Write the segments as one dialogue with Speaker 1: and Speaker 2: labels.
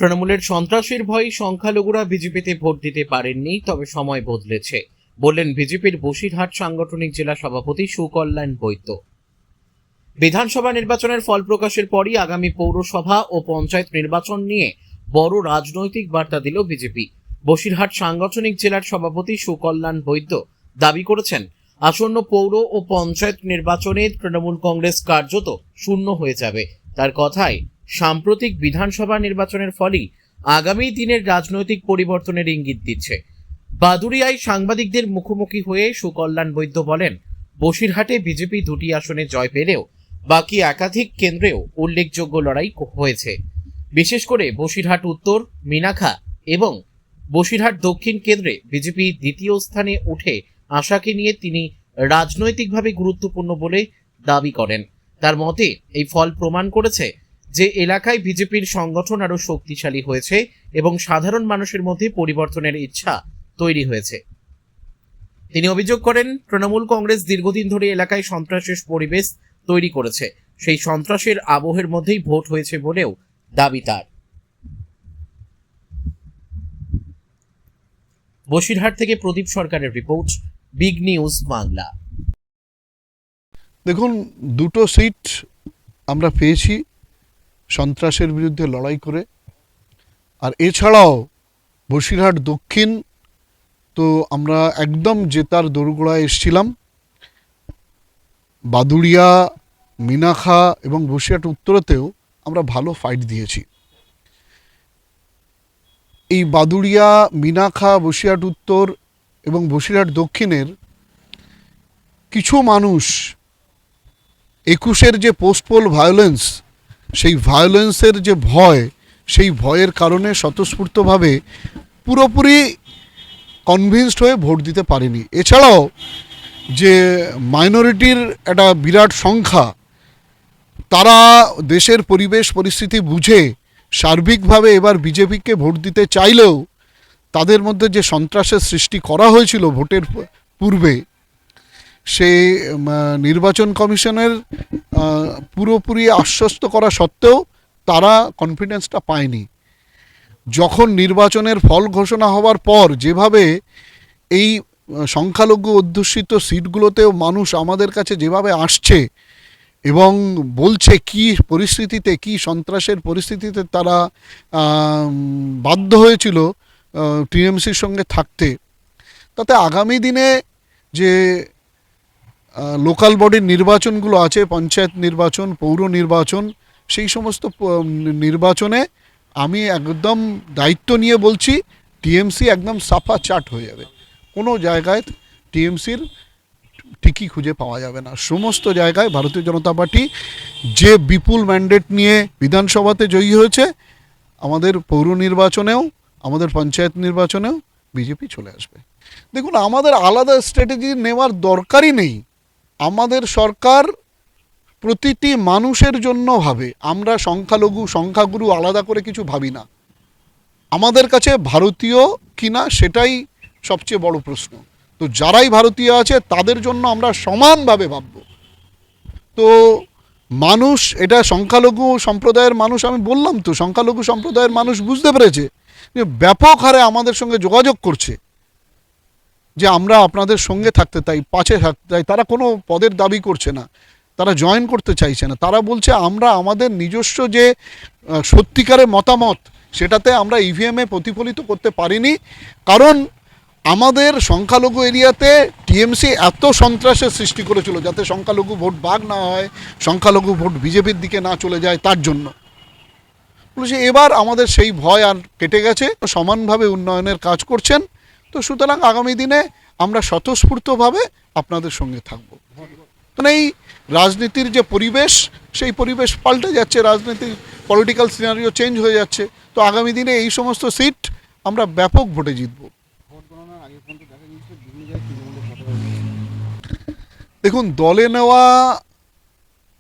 Speaker 1: তৃণমূলের সন্ত্রাসের ভয়ে সংখ্যালঘুরা বিজেপিতে ভোট দিতে পারেননি, তবে সময় বদলেছে বললেন বিজেপির বসিরহাট সাংগঠনিক জেলা সভাপতি সুকল্যাণ বৈদ্য। বিধানসভা নির্বাচনের ফল প্রকাশের পরই আগামী পৌরসভা ও পঞ্চায়েত নির্বাচন নিয়ে বড় রাজনৈতিক বার্তা দিল বিজেপি। বসিরহাট সাংগঠনিক জেলার সভাপতি সুকল্যাণ বৈদ্য দাবি করেছেন, আসন্ন পৌর ও পঞ্চায়েত নির্বাচনে তৃণমূল কংগ্রেস কার্যত শূন্য হয়ে যাবে। তার কথায় সাম্প্রতিক বিধানসভা নির্বাচনের ফলেই আগামী দিনের রাজনৈতিক পরিবর্তনের ইঙ্গিত দিচ্ছে। বাদুড়িয়ায় সাংবাদিকদের মুখোমুখি হয়ে সুকল্যাণ বৈদ্য বলেন, বসিরহাটে বিজেপি 2টি আসনে জয় পেলেও বাকি একাধিক কেন্দ্রেও উল্লেখযোগ্য লড়াই হয়েছে। বিশেষ করে বসিরহাট উত্তর, মিনাখা এবং বসিরহাট দক্ষিণ কেন্দ্রে বিজেপি দ্বিতীয় স্থানে উঠে আশাকে নিয়ে তিনি রাজনৈতিকভাবে গুরুত্বপূর্ণ বলে দাবি করেন। তার মতে এই ফল প্রমাণ করেছে যে এলাকায় বিজেপির সংগঠন আরো শক্তিশালী হয়েছে এবং সাধারণ মানুষের মধ্যে পরিবর্তনের ইচ্ছা তৈরি হয়েছে। তিনি অভিযোগ করেন, তৃণমূল কংগ্রেস দীর্ঘদিন ধরে এলাকায় সন্ত্রাসের পরিবেশ তৈরি করেছে, সেই সন্ত্রাসের আবহের মধ্যেই ভোট হয়েছে বলেও দাবি তার। বসিরহাট থেকে প্রদীপ সরকারের রিপোর্ট, বিগ নিউজ বাংলা।
Speaker 2: দেখুন, 2টো সিট আমরা পেয়েছি সন্ত্রাসের বিরুদ্ধে লড়াই করে, আর এছাড়াও বসিরহাট দক্ষিণ তো আমরা একদম জেতার দোরগোড়ায় এসেছিলাম। বাদুড়িয়া, মিনাখা এবং বসিরহাট উত্তরেতেও আমরা ভালো ফাইট দিয়েছি। এই বাদুড়িয়া, মিনাখা, বসিরহাট উত্তর এবং বসিরহাট দক্ষিণের কিছু মানুষ 21-এর যে পোস্টপোল ভায়োলেন্স, সেই ভায়োলেন্সের যে ভয়, সেই ভয়ের কারণে স্বতঃস্ফূর্তভাবে পুরোপুরি কনভিন্সড হয়ে ভোট দিতে পারেনি। এছাড়াও যে মাইনরিটির একটা বিরাট সংখ্যা, তারা দেশের পরিবেশ পরিস্থিতি বুঝে সার্বিকভাবে এবার বিজেপিকে ভোট দিতে চাইলেও তাদের মধ্যে যে সন্ত্রাসের সৃষ্টি করা হয়েছিল ভোটের পূর্বে, সে নির্বাচন কমিশনের পুরোপুরি আশ্বস্ত করা সত্ত্বেও তারা কনফিডেন্সটা পায়নি। যখন নির্বাচনের ফল ঘোষণা হওয়ার পর যেভাবে এই সংখ্যালঘু অধ্যুষিত সিটগুলোতেও মানুষ আমাদের কাছে যেভাবে আসছে এবং বলছে কি পরিস্থিতিতে, কি সন্ত্রাসের পরিস্থিতিতে তারা বাধ্য হয়েছিল টিএমসির সঙ্গে থাকতে, তাতে আগামী দিনে যে লোকাল বডির নির্বাচনগুলো আছে, পঞ্চায়েত নির্বাচন, পৌর নির্বাচন, সেই সমস্ত নির্বাচনে আমি একদম দায়িত্ব নিয়ে বলছি, টিএমসি একদম সাফা চাট হয়ে যাবে। কোনো জায়গায় টিএমসির ঠিকই খুঁজে পাওয়া যাবে না। সমস্ত জায়গায় ভারতীয় জনতা পার্টি যে বিপুল ম্যান্ডেট নিয়ে বিধানসভাতে জয়ী হয়েছে, আমাদের পৌর নির্বাচনেও, আমাদের পঞ্চায়েত নির্বাচনেও বিজেপি চলে আসবে। দেখুন, আমাদের আলাদা স্ট্র্যাটেজি নেওয়ার দরকারই নেই। আমাদের সরকার প্রতিটি মানুষের জন্য ভাবে। আমরা সংখ্যালঘু সংখ্যাগুরু আলাদা করে কিছু ভাবি না। আমাদের কাছে ভারতীয় কিনা সেটাই সবচেয়ে বড় প্রশ্ন। তো যারাই ভারতীয় আছে তাদের জন্য আমরা সমানভাবে ভাবব। তো মানুষ, এটা সংখ্যালঘু সম্প্রদায়ের মানুষ, আমি বললাম তো, সংখ্যালঘু সম্প্রদায়ের মানুষ বুঝতে পেরেছে যে ব্যাপক হারে আমাদের সঙ্গে যোগাযোগ করছে যে আমরা আপনাদের সঙ্গে থাকতে চাই, পাশে থাকতে চাই। তারা কোনো পদের দাবি করছে না, তারা জয়েন করতে চাইছে না। তারা বলছে আমরা আমাদের নিজস্ব যে সত্যিকারের মতামত, সেটাতে আমরা ইভিএমে প্রতিফলিত করতে পারিনি, কারণ আমাদের সংখ্যালঘু এরিয়াতে টিএমসি এত সন্ত্রাসের সৃষ্টি করেছিল যাতে সংখ্যালঘু ভোট ভাগ না হয়, সংখ্যালঘু ভোট বিজেপির দিকে না চলে যায়, তার জন্য বলেছে এবার আমাদের সেই ভয় আর কেটে গেছে, সমানভাবে উন্নয়নের কাজ করছেন। তো সুতরাং আগামী দিনে আমরা স্বতঃস্ফূর্তভাবে আপনাদের সঙ্গে থাকব। মানে এই রাজনীতির যে পরিবেশ, সেই পরিবেশ পাল্টে যাচ্ছে, রাজনীতির পলিটিক্যাল সিনারিও চেঞ্জ হয়ে যাচ্ছে। তো আগামী দিনে এই সমস্ত সিট আমরা ব্যাপক ভোটে জিতব। দেখুন, দলে নেওয়া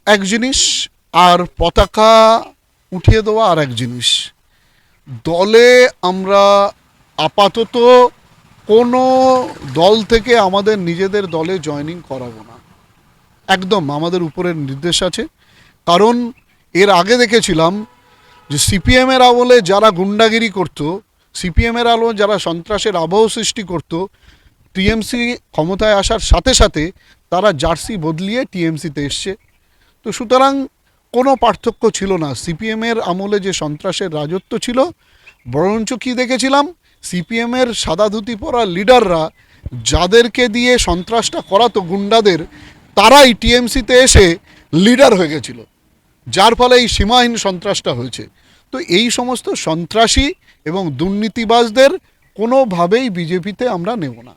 Speaker 2: এক জিনিস আর পতাকা উঠিয়ে দেওয়া আর এক জিনিস। দলে আমরা আপাতত কোনো দল থেকে আমাদের নিজেদের দলে জয়েনিং করাবো না, একদম আমাদের উপরের নির্দেশ আছে। কারণ এর আগে দেখেছিলাম যে সিপিএমের আমলে যারা গুন্ডাগিরি করত, সিপিএমের আমলে যারা সন্ত্রাসের আবহ সৃষ্টি করত, টিএমসি ক্ষমতায় আসার সাথে সাথে তারা জার্সি বদলিয়ে টিএমসিতে এসছে। তো সুতরাং কোনো পার্থক্য ছিল না। সিপিএমের আমলে যে সন্ত্রাসের রাজত্ব ছিল, বরঞ্চ কী দেখেছিলাম, সিপিএমের সাদা ধুতি পরা লিডাররা যাদেরকে দিয়ে সন্ত্রাসটা করাতো গুন্ডাদের, তারাই টিএমসিতে এসে লিডার হয়ে গেছিল, যার ফলে এই সীমাহীন সন্ত্রাসটা হয়েছে। তো এই সমস্ত সন্ত্রাসী এবং দুর্নীতিবাজদের কোনোভাবেই বিজেপিতে আমরা নেব না।